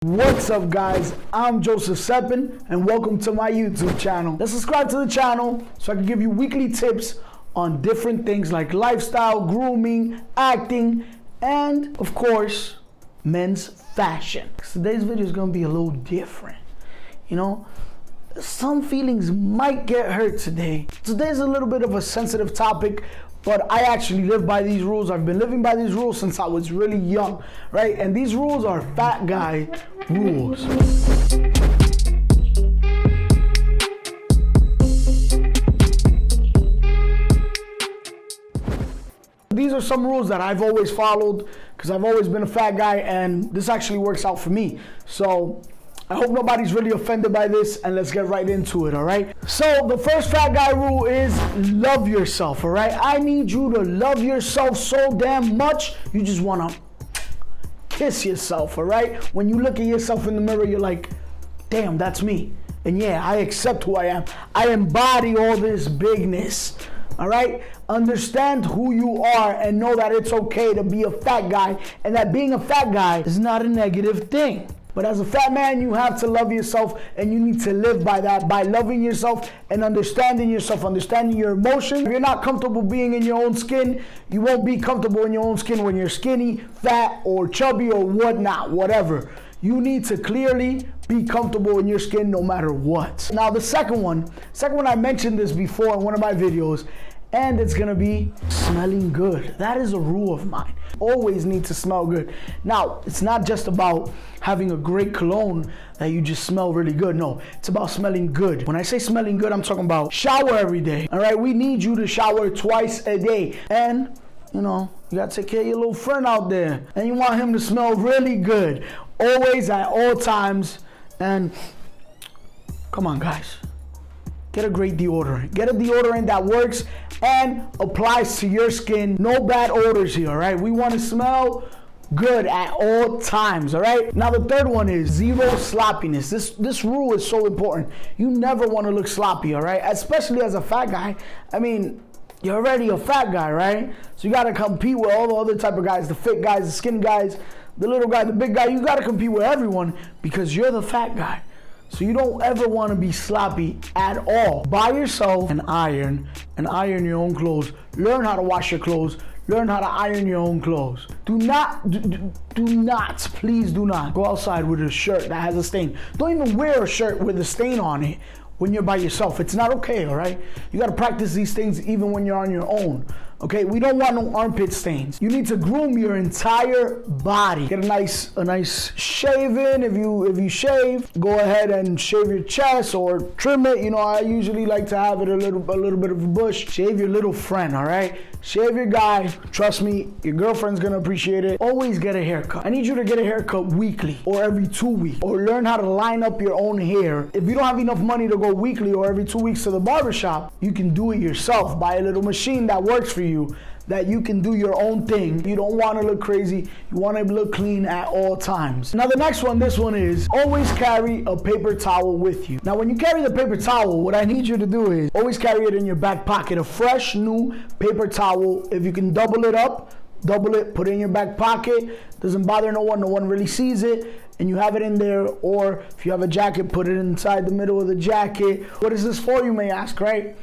What's up, guys? I'm Joseph Seppin and welcome to my YouTube channel. Let's subscribe to the channel so I can give you weekly tips on different things like lifestyle, grooming, acting, and of course, men's fashion. Today's video is gonna be a little different. You know, some feelings might get hurt today. Today's a little bit of a sensitive topic, but I actually live by these rules. I've been living by these rules since I was really young, right? And these rules are fat guy rules. These are some rules that I've always followed because I've always been a fat guy, and this actually works out for me. So I hope nobody's really offended by this, and let's get right into it, all right? So the first fat guy rule is love yourself, all right? I need you to love yourself so damn much, you just wanna kiss yourself, all right? When you look at yourself in the mirror, you're like, damn, that's me. And yeah, I accept who I am. I embody all this bigness, all right? Understand who you are and know that it's okay to be a fat guy, and that being a fat guy is not a negative thing. But as a fat man, you have to love yourself, and you need to live by that, by loving yourself and understanding yourself, understanding your emotions. If you're not comfortable being in your own skin, you won't be comfortable in your own skin when you're skinny, fat, or chubby, or whatnot, whatever. You need to clearly be comfortable in your skin no matter what. Now, the second one, I mentioned this before in one of my videos, and it's gonna be smelling good. That is a rule of mine. Always need to smell good. Now, it's not just about having a great cologne that you just smell really good. No, it's about smelling good. When I say smelling good, I'm talking about shower every day. All right, we need you to shower twice a day. And, you know, you gotta take care of your little friend out there. And you want him to smell really good. Always, at all times. And come on, guys. Get a great deodorant. Get a deodorant that works and applies to your skin. No bad odors here, all right? We want to smell good at all times, all right? Now, the third one is zero sloppiness. This rule is so important. You never want to look sloppy, all right? Especially as a fat guy. I mean, you're already a fat guy, right? So you got to compete with all the other type of guys, the fit guys, the skinny guys, the little guy, the big guy. You got to compete with everyone because you're the fat guy. So you don't ever want to be sloppy at all. Buy yourself an iron and iron your own clothes. Learn how to wash your clothes. Learn how to iron your own clothes. Do not, please do not go outside with a shirt that has a stain. Don't even wear a shirt with a stain on it when you're by yourself. It's not okay, all right? You got to practice these things even when you're on your own. Okay, we don't want no armpit stains. You need to groom your entire body. Get a nice shave-in. If you shave, go ahead and shave your chest or trim it. You know, I usually like to have it a little bit of a bush. Shave your little friend, all right? Shave your guy. Trust me, your girlfriend's gonna appreciate it. Always get a haircut. I need you to get a haircut weekly or every 2 weeks, or learn how to line up your own hair. If you don't have enough money to go weekly or every 2 weeks to the barbershop, you can do it yourself. Buy a little machine that works for you, that you can do your own thing. You don't want to look crazy. You want to look clean at all times. Now, the next one, this one is always carry a paper towel with you. Now, when you carry the paper towel, what I need you to do is always carry it in your back pocket. A fresh, new paper towel. If you can double it up, double it, put it in your back pocket. Doesn't bother no one really sees it, and you have it in there. Or if you have a jacket, put it inside the middle of the jacket. What is this for, you may ask, right?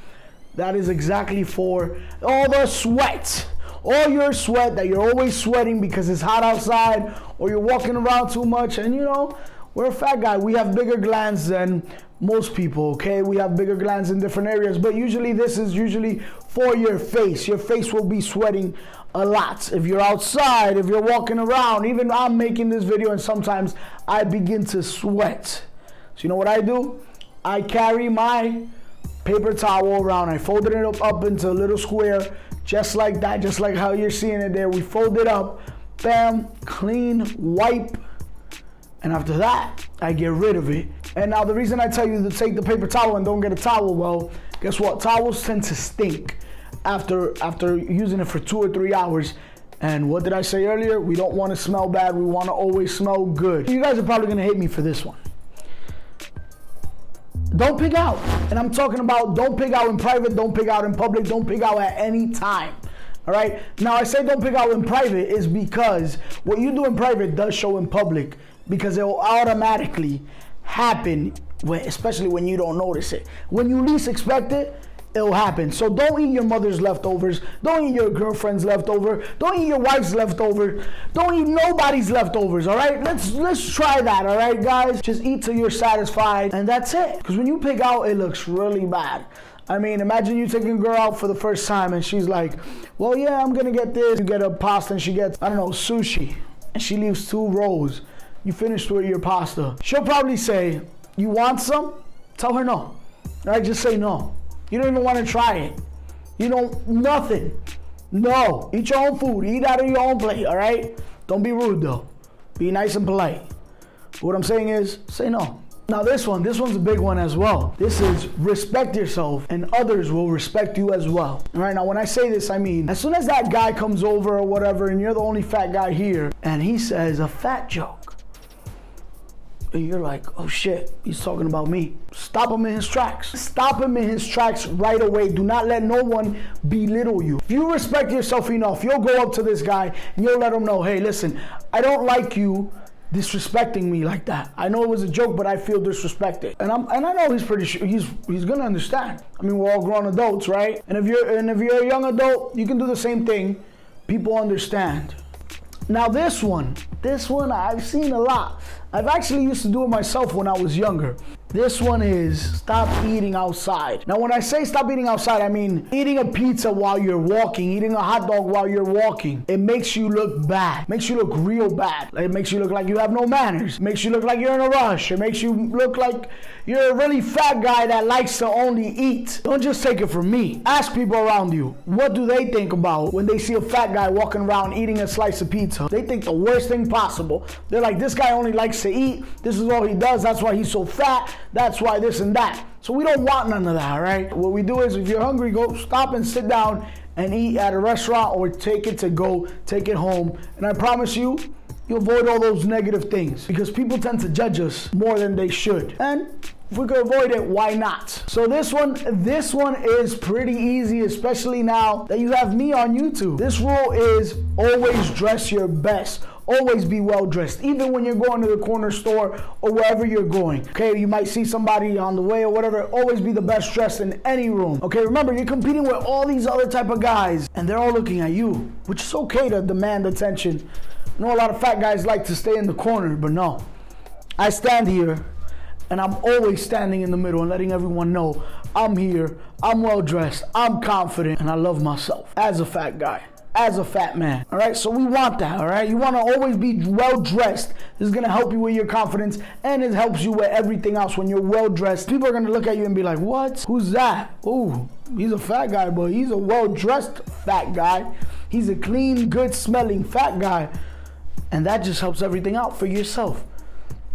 That is exactly for all the sweat. All your sweat that you're always sweating because it's hot outside or you're walking around too much. And you know, we're a fat guy. We have bigger glands than most people, okay? We have bigger glands in different areas, but usually this is usually for your face. Your face will be sweating a lot. If you're outside, if you're walking around, even I'm making this video and sometimes I begin to sweat. So you know what I do? I carry my paper towel around. I folded it up into a little square, just like that, just like how you're seeing it there. We fold it up, bam, clean, wipe, and after that, I get rid of it. And now the reason I tell you to take the paper towel and don't get a towel, well, guess what? Towels tend to stink after using it for 2 or 3 hours. And what did I say earlier? We don't want to smell bad. We want to always smell good. You guys are probably going to hate me for this one. Don't pig out. And I'm talking about don't pig out in private, don't pig out in public, don't pig out at any time. All right? Now, I say don't pig out in private is because what you do in private does show in public. because it will automatically happen, especially when you don't notice it. When you least expect it, it'll happen. So don't eat your mother's leftovers. Don't eat your girlfriend's leftover. Don't eat your wife's leftover. Don't eat nobody's leftovers, all right? Let's try that, all right, guys? Just eat till you're satisfied, and that's it. Because when you pig out, it looks really bad. I mean, imagine you taking a girl out for the first time, and she's like, well, yeah, I'm gonna get this. You get a pasta, and she gets, I don't know, sushi, and she leaves 2 rolls. You finish with your pasta. She'll probably say, you want some? Tell her no. All right, just say no. You don't even want to try it. You don't, nothing. No, eat your own food. Eat out of your own plate, all right? Don't be rude, though. Be nice and polite. What I'm saying is, say no. Now this one's a big one as well. This is respect yourself and others will respect you as well. All right, now when I say this, I mean, as soon as that guy comes over or whatever and you're the only fat guy here and he says a fat joke, and you're like, oh shit, he's talking about me. Stop him in his tracks. Stop him in his tracks right away. Do not let no one belittle you. If you respect yourself enough, you'll go up to this guy and you'll let him know, hey, listen, I don't like you disrespecting me like that. I know it was a joke, but I feel disrespected. And I know he's pretty sure he's gonna understand. I mean, we're all grown adults, right? And if you're a young adult, you can do the same thing. People understand. Now this one I've seen a lot. I've actually used to do it myself when I was younger. This one is stop eating outside. Now when I say stop eating outside, I mean eating a pizza while you're walking, eating a hot dog while you're walking. It makes you look bad. Makes you look real bad. It makes you look like you have no manners. It makes you look like you're in a rush. It makes you look like you're a really fat guy that likes to only eat. Don't just take it from me. Ask people around you, what do they think about when they see a fat guy walking around eating a slice of pizza? They think the worst thing possible. They're like, this guy only likes to eat. This is all he does. That's why he's so fat. That's why this and that. So we don't want none of that, all right? What we do is if you're hungry, go stop and sit down and eat at a restaurant or take it to go, take it home. And I promise you, you avoid all those negative things because people tend to judge us more than they should. And if we could avoid it, why not? So this one is pretty easy, especially now that you have me on YouTube. This rule is always dress your best. Always be well dressed, even when you're going to the corner store or wherever you're going. Okay, you might see somebody on the way or whatever. Always be the best dressed in any room. Okay, remember, you're competing with all these other type of guys and they're all looking at you, which is okay to demand attention. I know a lot of fat guys like to stay in the corner, but no. I stand here and I'm always standing in the middle and letting everyone know I'm here, I'm well dressed, I'm confident, and I love myself as a fat guy. As a fat man, all right? So we want that, all right? You want to always be well-dressed. This is going to help you with your confidence, and it helps you with everything else when you're well-dressed. People are going to look at you and be like, what? Who's that? Ooh, he's a fat guy, but he's a well-dressed fat guy. He's a clean, good-smelling fat guy, and that just helps everything out for yourself.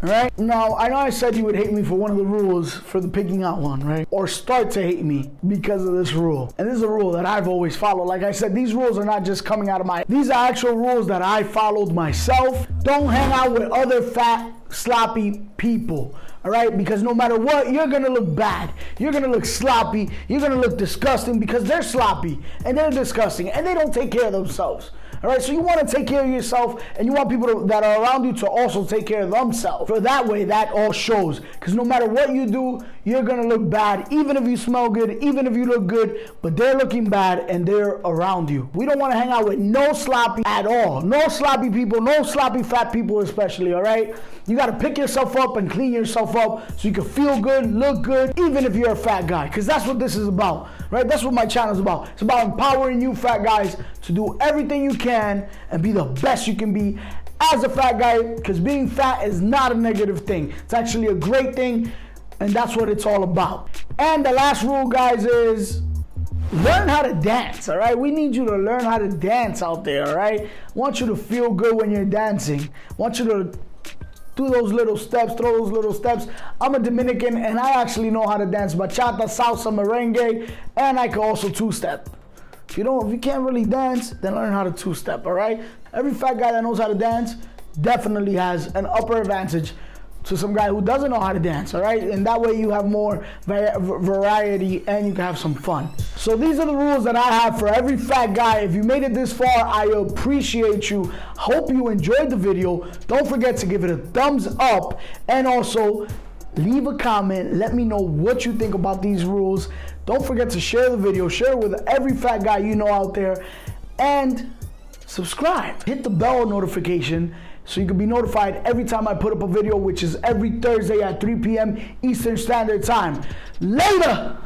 All right? Now, I know I said you would hate me for one of the rules for the picking out one, right? Or start to hate me because of this rule. And this is a rule that I've always followed. Like I said, these rules are not just coming out of these are actual rules that I followed myself. Don't hang out with other fat, sloppy people. All right? Because no matter what, you're going to look bad. You're going to look sloppy. You're going to look disgusting because they're sloppy and they're disgusting and they don't take care of themselves. All right, so you want to take care of yourself and you want people that are around you to also take care of themselves. So that way, that all shows. Because no matter what you do, you're going to look bad, even if you smell good, even if you look good, but they're looking bad and they're around you. We don't want to hang out with no sloppy at all. No sloppy people, no sloppy fat people especially, all right? You got to pick yourself up and clean yourself up so you can feel good, look good, even if you're a fat guy. Because that's what this is about, right? That's what my channel is about. It's about empowering you fat guys to do everything you can and be the best you can be as a fat guy, because being fat is not a negative thing. It's actually a great thing, and that's what it's all about. And the last rule, guys, is learn how to dance, all right? We need you to learn how to dance out there, all right? I want you to feel good when you're dancing. I want you to do those little steps, throw those little steps. I'm a Dominican, and I actually know how to dance bachata, salsa, merengue, and I can also two-step. If you can't really dance, then learn how to two-step, all right? Every fat guy that knows how to dance definitely has an upper advantage to some guy who doesn't know how to dance, all right? And that way you have more variety and you can have some fun. So these are the rules that I have for every fat guy. If you made it this far, I appreciate you. Hope you enjoyed the video. Don't forget to give it a thumbs up and also leave a comment. Let me know what you think about these rules. Don't forget to share the video. Share it with every fat guy you know out there. And subscribe. Hit the bell notification so you can be notified every time I put up a video, which is every Thursday at 3 p.m. Eastern Standard Time. Later!